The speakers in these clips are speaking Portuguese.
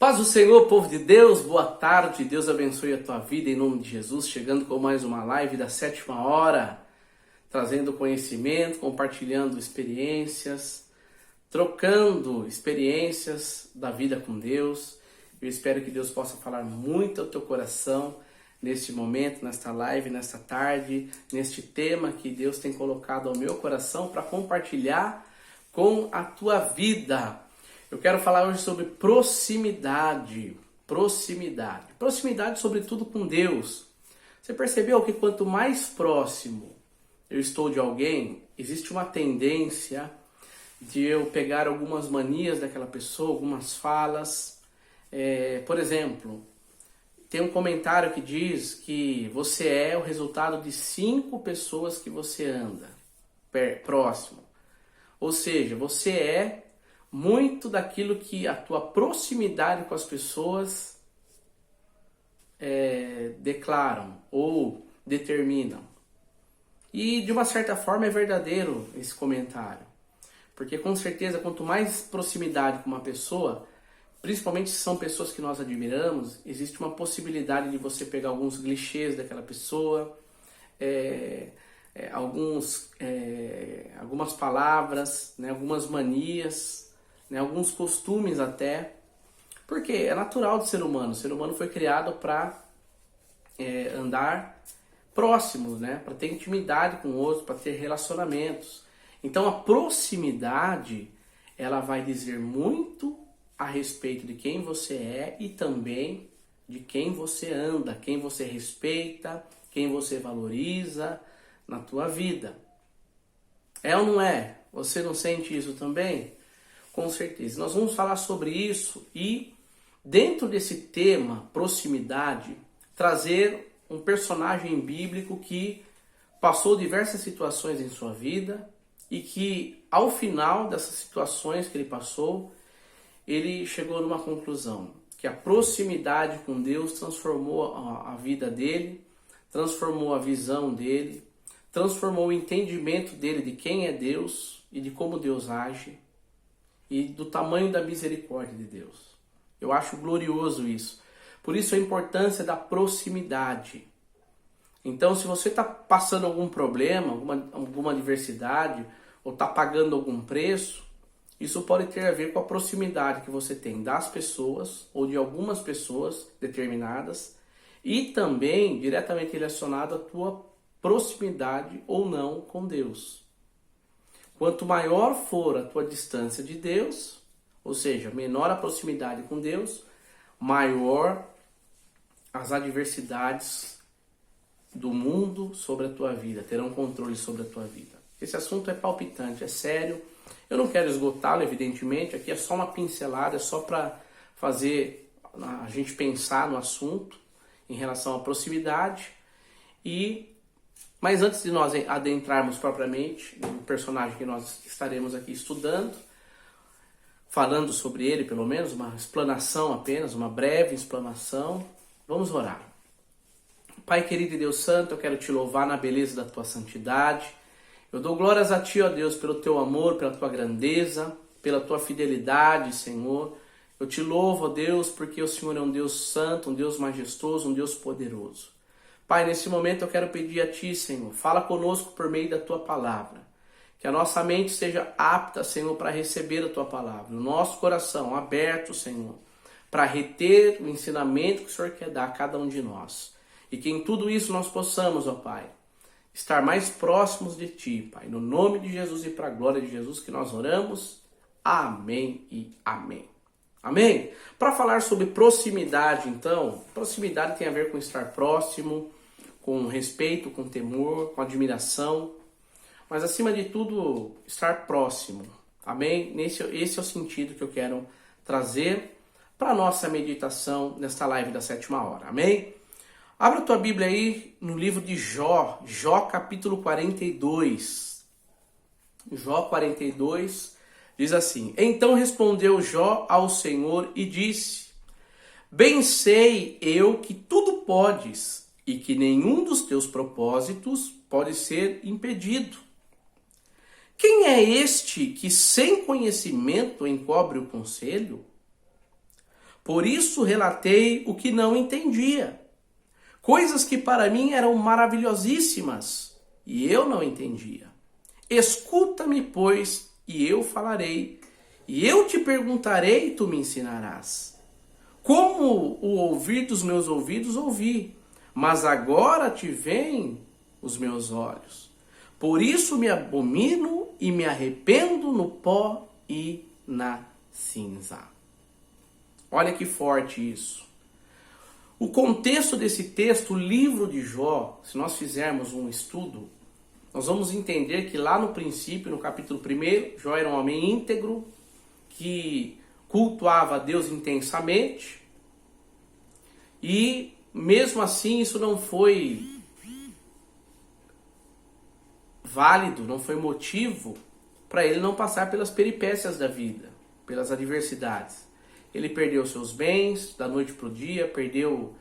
Paz do Senhor, povo de Deus, boa tarde, Deus abençoe a tua vida em nome de Jesus, chegando com mais uma live da 7ª hora, trazendo conhecimento, compartilhando experiências, trocando experiências da vida com Deus. Eu espero que Deus possa falar muito ao teu coração neste momento, nesta live, nesta tarde, neste tema que Deus tem colocado ao meu coração para compartilhar com a tua vida. Eu quero falar hoje sobre proximidade. Proximidade, sobretudo, com Deus. Você percebeu que quanto mais próximo eu estou de alguém, existe uma tendência de eu pegar algumas manias daquela pessoa, algumas falas. Por exemplo, tem um comentário que diz que você é o resultado de 5 pessoas que você anda próximo. Ou seja, você é muito daquilo que a tua proximidade com as pessoas declaram ou determinam. E de uma certa forma é verdadeiro esse comentário. Porque com certeza quanto mais proximidade com uma pessoa, principalmente se são pessoas que nós admiramos, existe uma possibilidade de você pegar alguns clichês daquela pessoa, algumas palavras, né, algumas manias, né, alguns costumes até, porque é natural do ser humano. O ser humano foi criado para andar próximos, né, para ter intimidade com o outro, para ter relacionamentos. Então a proximidade, ela vai dizer muito a respeito de quem você é e também de quem você anda, quem você respeita, quem você valoriza na tua vida. É ou não é? Você não sente isso também? Com certeza. Nós vamos falar sobre isso e, dentro desse tema, proximidade, trazer um personagem bíblico que passou diversas situações em sua vida e que, ao final dessas situações que ele passou, ele chegou numa conclusão, que a proximidade com Deus transformou a vida dele, transformou a visão dele, transformou o entendimento dele de quem é Deus e de como Deus age e do tamanho da misericórdia de Deus. Eu acho glorioso isso. Por isso a importância da proximidade. Então, se você está passando algum problema, alguma adversidade, ou está pagando algum preço, isso pode ter a ver com a proximidade que você tem das pessoas, ou de algumas pessoas determinadas, e também diretamente relacionado à tua proximidade ou não com Deus. Quanto maior for a tua distância de Deus, ou seja, menor a proximidade com Deus, maior as adversidades do mundo sobre a tua vida, terão controle sobre a tua vida. Esse assunto é palpitante, é sério. Eu não quero esgotá-lo, evidentemente, aqui é só uma pincelada, é só para fazer a gente pensar no assunto em relação à proximidade. Mas antes de nós adentrarmos propriamente no personagem que nós estaremos aqui estudando, falando sobre ele pelo menos, uma explanação apenas, uma breve explanação, vamos orar. Pai querido e Deus Santo, eu quero te louvar na beleza da tua santidade. Eu dou glórias a ti, ó Deus, pelo teu amor, pela tua grandeza, pela tua fidelidade, Senhor. Eu te louvo, ó Deus, porque o Senhor é um Deus santo, um Deus majestoso, um Deus poderoso. Pai, nesse momento eu quero pedir a Ti, Senhor, fala conosco por meio da Tua palavra. Que a nossa mente seja apta, Senhor, para receber a Tua palavra. O nosso coração aberto, Senhor, para reter o ensinamento que o Senhor quer dar a cada um de nós. E que em tudo isso nós possamos, ó Pai, estar mais próximos de Ti, Pai. No nome de Jesus e para a glória de Jesus que nós oramos. Amém e amém. Amém? Para falar sobre proximidade, então, proximidade tem a ver com estar próximo, com respeito, com temor, com admiração, mas acima de tudo, estar próximo. Amém? Esse é o sentido que eu quero trazer para a nossa meditação nesta live da 7ª hora. Amém? Abra a tua Bíblia aí no livro de Jó, Jó capítulo 42. Jó 42 diz assim: Então respondeu Jó ao Senhor e disse: Bem sei eu que tudo podes e que nenhum dos teus propósitos pode ser impedido. Quem é este que sem conhecimento encobre o conselho? Por isso relatei o que não entendia. Coisas que para mim eram maravilhosíssimas e eu não entendia. Escuta-me, pois, e eu falarei, e eu te perguntarei e tu me ensinarás. Como o ouvir dos meus ouvidos ouvi, mas agora te veem os meus olhos. Por isso me abomino e me arrependo no pó e na cinza. Olha que forte isso. O contexto desse texto, o livro de Jó, se nós fizermos um estudo, nós vamos entender que lá no princípio, no capítulo 1, Jó era um homem íntegro, que cultuava a Deus intensamente, e mesmo assim isso não foi válido, não foi motivo para ele não passar pelas peripécias da vida, pelas adversidades. Ele perdeu seus bens da noite para o dia, perdeu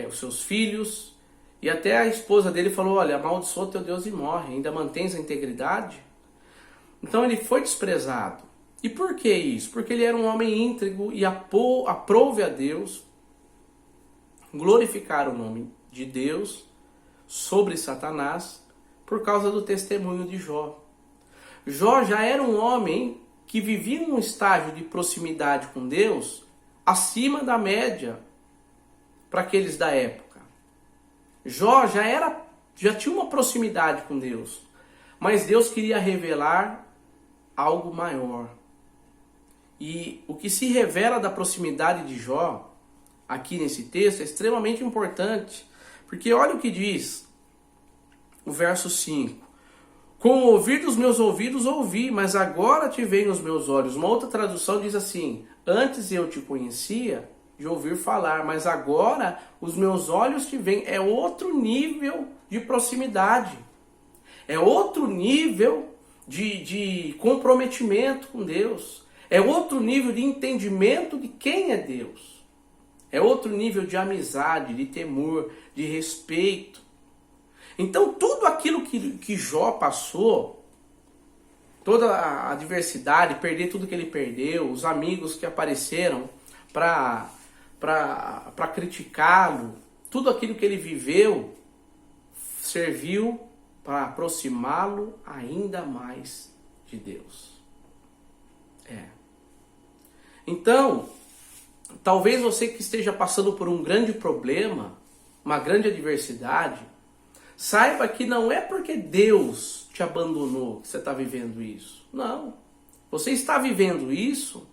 os seus filhos, e até a esposa dele falou, olha, amaldiçoa teu Deus e morre, ainda mantens a integridade? Então ele foi desprezado. E por que isso? Porque ele era um homem íntegro e aprove a Deus glorificar o nome de Deus sobre Satanás por causa do testemunho de Jó. Jó já era um homem que vivia um estágio de proximidade com Deus acima da média para aqueles da época. Jó já tinha uma proximidade com Deus, mas Deus queria revelar algo maior. E o que se revela da proximidade de Jó aqui nesse texto é extremamente importante, porque olha o que diz o verso 5. Com o ouvir dos meus ouvidos ouvi, mas agora te veem os meus olhos. Uma outra tradução diz assim, antes eu te conhecia de ouvir falar, mas agora os meus olhos te veem. É outro nível de proximidade. É outro nível de comprometimento com Deus. É outro nível de entendimento de quem é Deus. É outro nível de amizade, de temor, de respeito. Então tudo aquilo que Jó passou, toda a adversidade, perder tudo que ele perdeu, os amigos que apareceram para criticá-lo, tudo aquilo que ele viveu, serviu para aproximá-lo ainda mais de Deus. Então, talvez você que esteja passando por um grande problema, uma grande adversidade, saiba que não é porque Deus te abandonou que você está vivendo isso. Não. Você está vivendo isso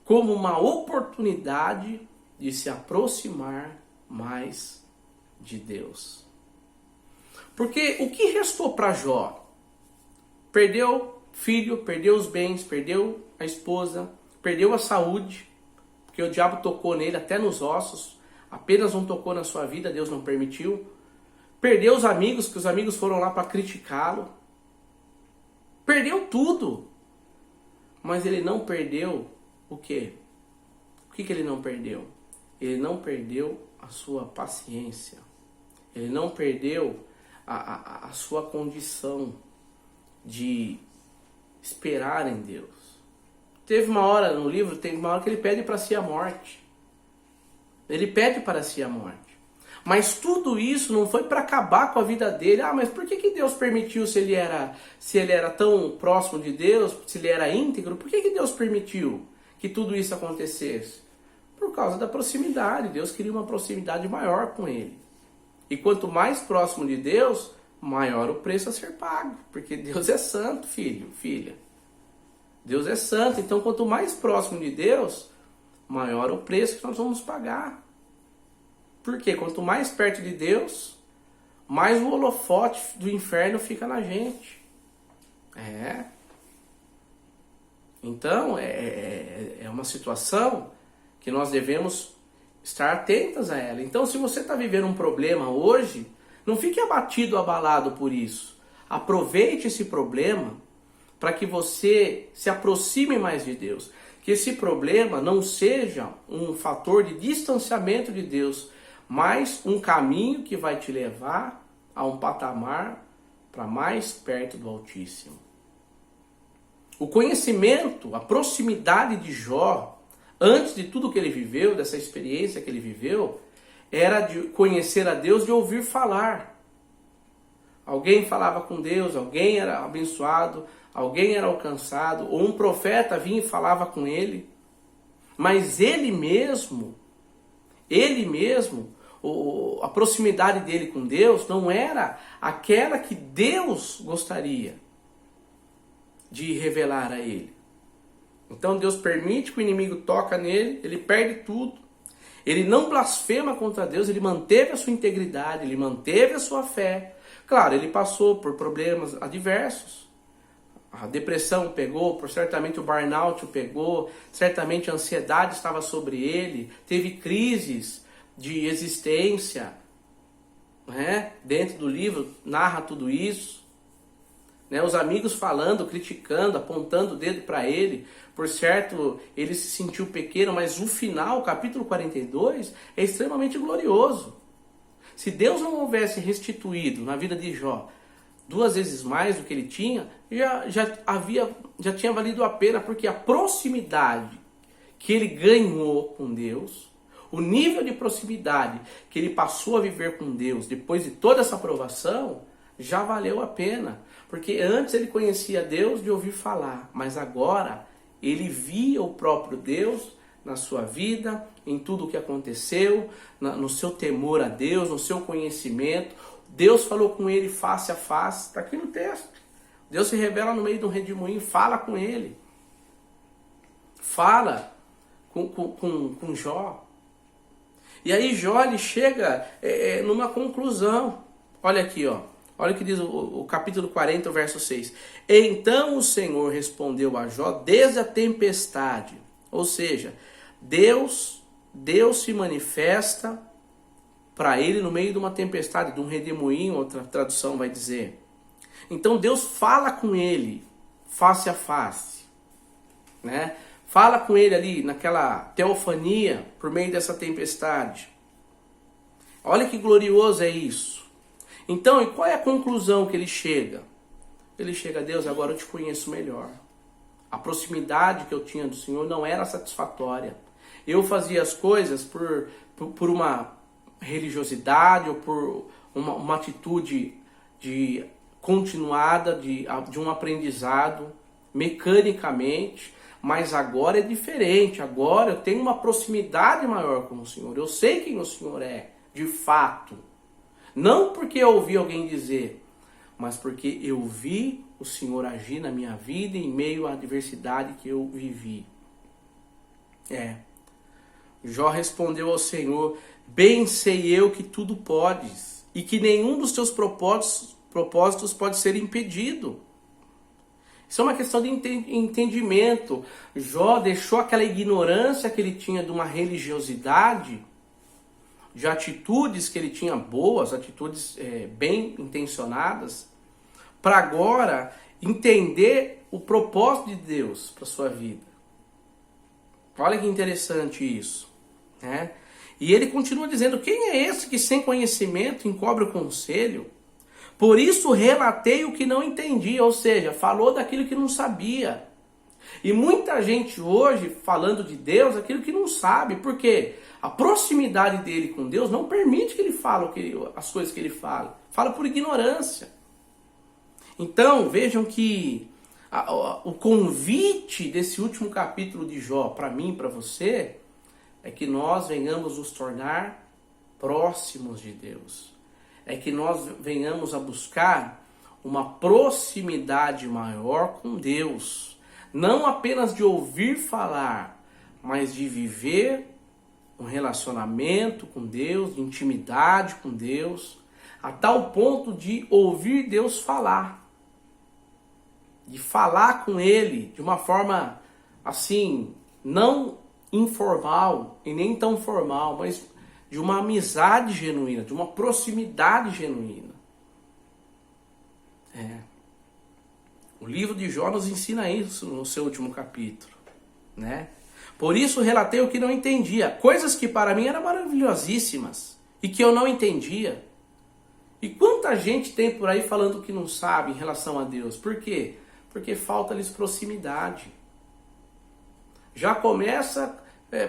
como uma oportunidade de se aproximar mais de Deus. Porque o que restou para Jó? Perdeu filho, perdeu os bens, perdeu a esposa, perdeu a saúde, porque o diabo tocou nele até nos ossos, apenas não tocou na sua vida, Deus não permitiu. Perdeu os amigos, que os amigos foram lá para criticá-lo. Perdeu tudo. Mas ele não perdeu o quê? O que ele não perdeu? Ele não perdeu a sua paciência. Ele não perdeu a sua condição de esperar em Deus. Teve uma hora no livro, tem uma hora que ele pede para si a morte. Ele pede para si a morte. Mas tudo isso não foi para acabar com a vida dele. Ah, mas por que Deus permitiu se ele era tão próximo de Deus, se ele era íntegro? Por que Deus permitiu que tudo isso acontecesse? Por causa da proximidade. Deus queria uma proximidade maior com ele. E quanto mais próximo de Deus, maior o preço a ser pago. Porque Deus é santo, filho, filha. Deus é santo. Então, quanto mais próximo de Deus, maior o preço que nós vamos pagar. Porque quanto mais perto de Deus, mais o holofote do inferno fica na gente. Então, é uma situação que nós devemos estar atentas a ela. Então, se você está vivendo um problema hoje, não fique abatido, abalado por isso. Aproveite esse problema para que você se aproxime mais de Deus. Que esse problema não seja um fator de distanciamento de Deus, mas um caminho que vai te levar a um patamar para mais perto do Altíssimo. O conhecimento, a proximidade de Jó antes de tudo que ele viveu, dessa experiência que ele viveu, era de conhecer a Deus, de ouvir falar. Alguém falava com Deus, alguém era abençoado, alguém era alcançado, ou um profeta vinha e falava com ele. Mas ele mesmo, a proximidade dele com Deus não era aquela que Deus gostaria de revelar a ele. Então Deus permite que o inimigo toque nele, ele perde tudo. Ele não blasfema contra Deus, ele manteve a sua integridade, ele manteve a sua fé. Claro, ele passou por problemas adversos. A depressão pegou, certamente o burnout o pegou, certamente a ansiedade estava sobre ele, teve crises de existência, né? Dentro do livro narra tudo isso, né? Os amigos falando, criticando, apontando o dedo para ele. Por certo, ele se sentiu pequeno, mas o final, o capítulo 42, é extremamente glorioso. Se Deus não houvesse restituído na vida de Jó 2 vezes mais do que ele tinha, já tinha valido a pena, porque a proximidade que ele ganhou com Deus, o nível de proximidade que ele passou a viver com Deus depois de toda essa provação, já valeu a pena. Porque antes ele conhecia Deus de ouvir falar, mas agora ele via o próprio Deus na sua vida, em tudo o que aconteceu, no seu temor a Deus, no seu conhecimento. Deus falou com ele face a face, está aqui no texto. Deus se revela no meio de um redemoinho, fala com ele. Fala com Jó. E aí Jó ele chega numa conclusão. Olha aqui, ó. Olha o que diz o capítulo 40, verso 6. Então o Senhor respondeu a Jó desde a tempestade. Ou seja, Deus se manifesta para ele no meio de uma tempestade, de um redemoinho, outra tradução vai dizer. Então Deus fala com ele face a face, né? Fala com ele ali naquela teofania por meio dessa tempestade. Olha que glorioso é isso. Então, e qual é a conclusão que ele chega? Ele chega: Deus, agora eu te conheço melhor. A proximidade que eu tinha do Senhor não era satisfatória. Eu fazia as coisas por uma religiosidade ou por uma atitude continuada de um aprendizado mecanicamente, mas agora é diferente. Agora eu tenho uma proximidade maior com o Senhor. Eu sei quem o Senhor é, de fato. Não porque eu ouvi alguém dizer, mas porque eu vi o Senhor agir na minha vida em meio à adversidade que eu vivi. Jó respondeu ao Senhor: bem sei eu que tudo podes, e que nenhum dos teus propósitos pode ser impedido. Isso é uma questão de entendimento. Jó deixou aquela ignorância que ele tinha de uma religiosidade, de atitudes que ele tinha boas, atitudes bem intencionadas, para agora entender o propósito de Deus para sua vida. Olha que interessante isso, né? E ele continua dizendo: quem é esse que sem conhecimento encobre o conselho? Por isso relatei o que não entendia, ou seja, falou daquilo que não sabia. E muita gente hoje falando de Deus aquilo que não sabe, porque a proximidade dele com Deus não permite que ele fale as coisas que ele fala. Fala por ignorância. Então vejam que o convite desse último capítulo de Jó para mim e para você é que nós venhamos nos tornar próximos de Deus. É que nós venhamos a buscar uma proximidade maior com Deus. Não apenas de ouvir falar, mas de viver um relacionamento com Deus, de intimidade com Deus, a tal ponto de ouvir Deus falar. De falar com Ele de uma forma assim, não informal e nem tão formal, mas de uma amizade genuína, de uma proximidade genuína. O livro de Jó nos ensina isso no seu último capítulo, né? Por isso relatei o que não entendia, coisas que para mim eram maravilhosíssimas e que eu não entendia. E quanta gente tem por aí falando que não sabe em relação a Deus? Por quê? Porque falta-lhes proximidade. Já começa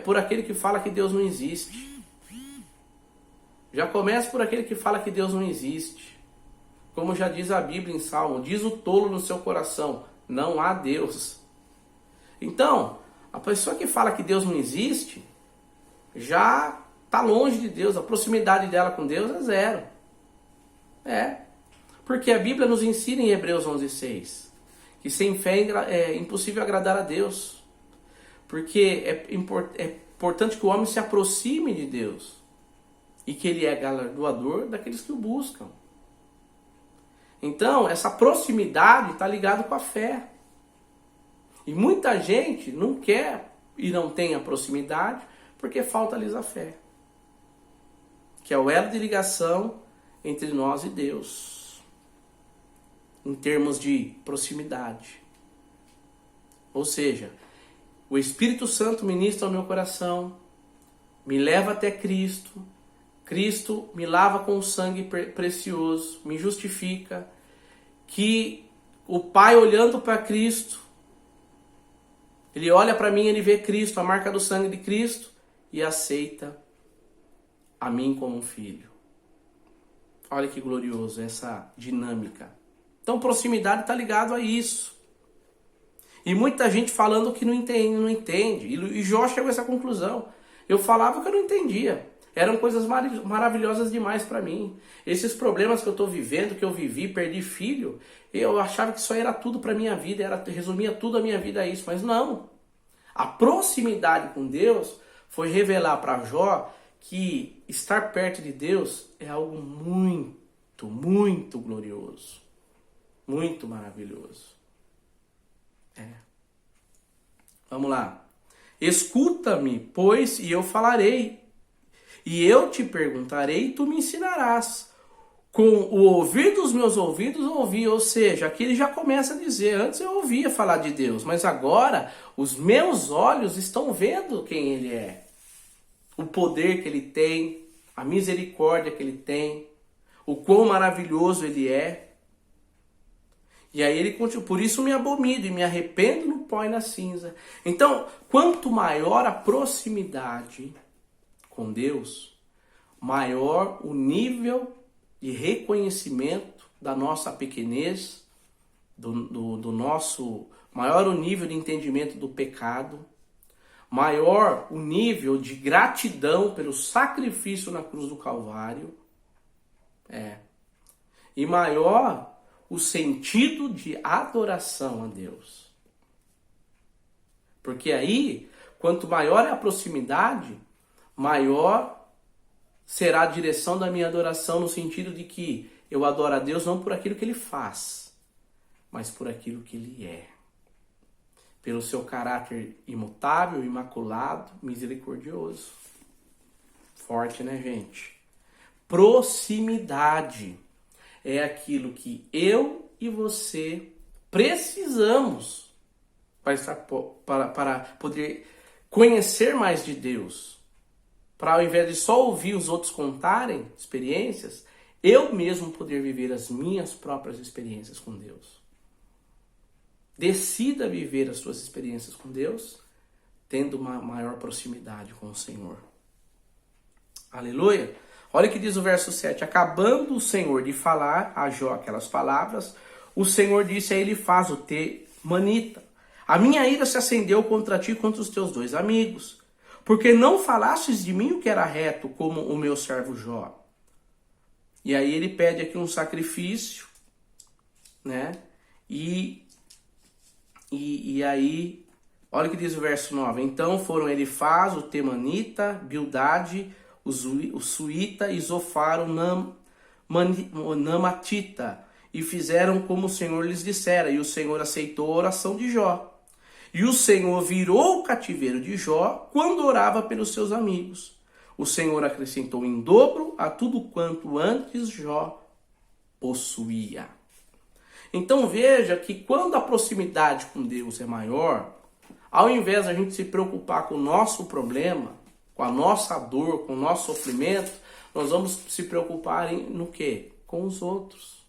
por aquele que fala que Deus não existe. Já começa por aquele que fala que Deus não existe. Como já diz a Bíblia em Salmo, diz o tolo no seu coração, não há Deus. Então, a pessoa que fala que Deus não existe, já está longe de Deus, a proximidade dela com Deus é zero. Porque a Bíblia nos ensina em Hebreus 11:6, que sem fé é impossível agradar a Deus. Porque é importante que o homem se aproxime de Deus e que ele é galardoador daqueles que o buscam. Então, essa proximidade está ligada com a fé. E muita gente não quer e não tem a proximidade porque falta-lhes a fé, que é o elo de ligação entre nós e Deus, em termos de proximidade. Ou seja, o Espírito Santo ministra ao meu coração, me leva até Cristo, Cristo me lava com o sangue precioso, me justifica, que o Pai olhando para Cristo, ele olha para mim, ele vê Cristo, a marca do sangue de Cristo, e aceita a mim como um filho. Olha que glorioso essa dinâmica. Então proximidade está ligado a isso. E muita gente falando que não entende. E Jó chegou a essa conclusão. Eu falava que eu não entendia. Eram coisas maravilhosas demais para mim. Esses problemas que eu estou vivendo, que eu vivi, perdi filho, eu achava que isso era tudo para minha vida, resumia tudo a minha vida a isso. Mas não. A proximidade com Deus foi revelar para Jó que estar perto de Deus é algo muito, muito glorioso. Muito maravilhoso. Vamos lá. Escuta-me, pois, e eu falarei. E eu te perguntarei e tu me ensinarás. Com o ouvir dos meus ouvidos ouvi. Ou seja, aqui ele já começa a dizer, antes eu ouvia falar de Deus, mas agora os meus olhos estão vendo quem ele é. O poder que ele tem, a misericórdia que ele tem, o quão maravilhoso ele é. E aí ele continua, por isso me abomino e me arrependo no pó e na cinza. Então, quanto maior a proximidade com Deus, maior o nível de reconhecimento da nossa pequenez, do nosso, maior o nível de entendimento do pecado, maior o nível de gratidão pelo sacrifício na cruz do Calvário, e maior o sentido de adoração a Deus. Porque aí, quanto maior é a proximidade, maior será a direção da minha adoração, no sentido de que eu adoro a Deus não por aquilo que Ele faz, mas por aquilo que Ele é. Pelo seu caráter imutável, imaculado, misericordioso. Forte, né, gente? Proximidade é aquilo que eu e você precisamos para poder conhecer mais de Deus. Para ao invés de só ouvir os outros contarem experiências, eu mesmo poder viver as minhas próprias experiências com Deus. Decida viver as suas experiências com Deus, tendo uma maior proximidade com o Senhor. Aleluia! Olha o que diz o verso 7. Acabando o Senhor de falar a Jó aquelas palavras, o Senhor disse a Elifaz, o temanita: a minha ira se acendeu contra ti e contra os teus dois amigos, porque não falastes de mim o que era reto, como o meu servo Jó. E aí ele pede aqui um sacrifício, né? E aí, olha o que diz o verso 9. Então foram Elifaz, o temanita, Bildade, o suíta e Zofar, o namatita, e fizeram como o Senhor lhes dissera, e o Senhor aceitou a oração de Jó. E o Senhor virou o cativeiro de Jó quando orava pelos seus amigos. O Senhor acrescentou em dobro a tudo quanto antes Jó possuía. Então veja que quando a proximidade com Deus é maior, ao invés de a gente se preocupar com o nosso problema, com a nossa dor, com o nosso sofrimento, nós vamos se preocupar no quê? Com os outros.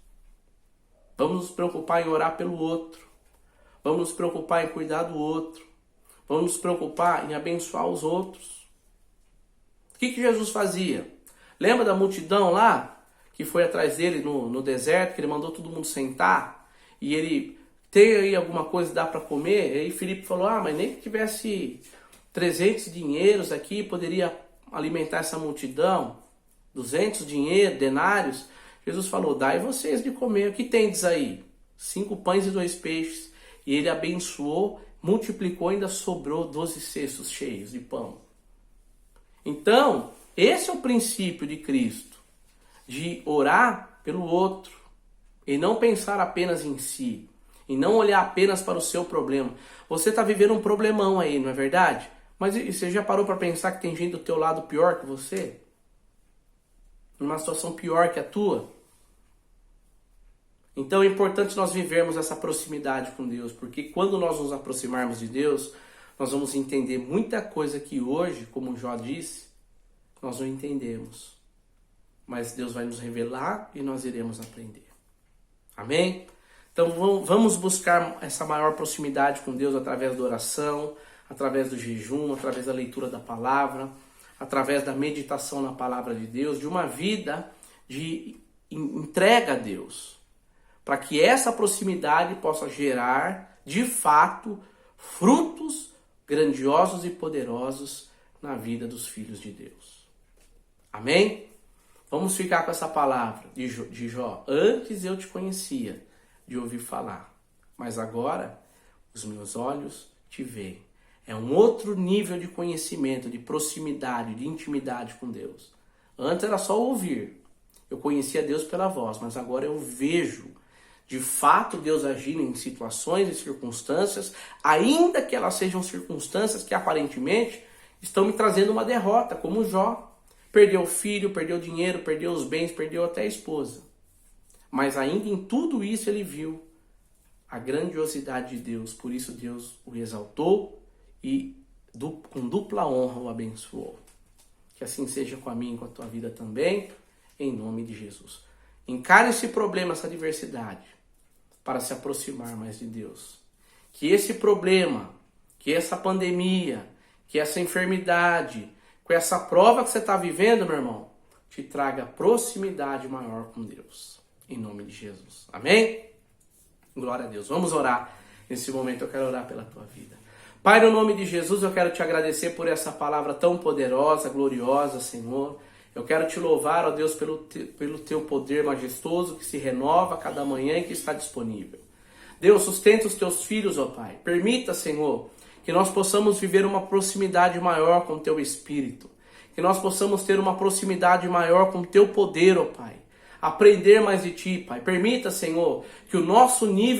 Vamos nos preocupar em orar pelo outro. Vamos nos preocupar em cuidar do outro. Vamos nos preocupar em abençoar os outros. O que Jesus fazia? Lembra da multidão lá, que foi atrás dele no deserto, que ele mandou todo mundo sentar, e ele tem aí alguma coisa, dá para comer? E aí Filipe falou, mas nem que tivesse 300 dinheiros aqui, poderia alimentar essa multidão, 200 denários. Jesus falou, dai vocês de comer, o que tendes aí? 5 pães e 2 peixes. E ele abençoou, multiplicou, ainda sobrou 12 cestos cheios de pão. Então, esse é o princípio de Cristo, de orar pelo outro, e não pensar apenas em si, e não olhar apenas para o seu problema. Você está vivendo um problemão aí, não é verdade? Mas você já parou para pensar que tem gente do teu lado pior que você? Numa situação pior que a tua? Então é importante nós vivermos essa proximidade com Deus, porque quando nós nos aproximarmos de Deus, nós vamos entender muita coisa que hoje, como Jó disse, nós não entendemos. Mas Deus vai nos revelar e nós iremos aprender. Amém? Então vamos buscar essa maior proximidade com Deus através da oração, através do jejum, através da leitura da palavra, através da meditação na palavra de Deus, de uma vida de entrega a Deus, para que essa proximidade possa gerar, de fato, frutos grandiosos e poderosos na vida dos filhos de Deus. Amém? Vamos ficar com essa palavra de Jó. Antes eu te conhecia de ouvir falar, mas agora os meus olhos te veem. É um outro nível de conhecimento, de proximidade, de intimidade com Deus. Antes era só ouvir. Eu conhecia Deus pela voz, mas agora eu vejo de fato Deus agindo em situações e circunstâncias, ainda que elas sejam circunstâncias que aparentemente estão me trazendo uma derrota, como Jó. Perdeu o filho, perdeu o dinheiro, perdeu os bens, perdeu até a esposa. Mas ainda em tudo isso ele viu a grandiosidade de Deus. Por isso Deus o exaltou e com dupla honra o abençoou. Que assim seja com a minha e com a tua vida também, em nome de Jesus. Encare esse problema, essa adversidade, para se aproximar mais de Deus. Que esse problema, que essa pandemia, que essa enfermidade, com essa prova que você está vivendo, meu irmão, te traga proximidade maior com Deus. Em nome de Jesus. Amém? Glória a Deus. Vamos orar. Nesse momento eu quero orar pela tua vida. Pai, no nome de Jesus, eu quero te agradecer por essa palavra tão poderosa, gloriosa, Senhor. Eu quero te louvar, ó Deus, pelo teu poder majestoso que se renova a cada manhã e que está disponível. Deus, sustenta os teus filhos, ó Pai. Permita, Senhor, que nós possamos viver uma proximidade maior com o teu Espírito. Que nós possamos ter uma proximidade maior com o teu poder, ó Pai. Aprender mais de ti, Pai. Permita, Senhor, que o nosso nível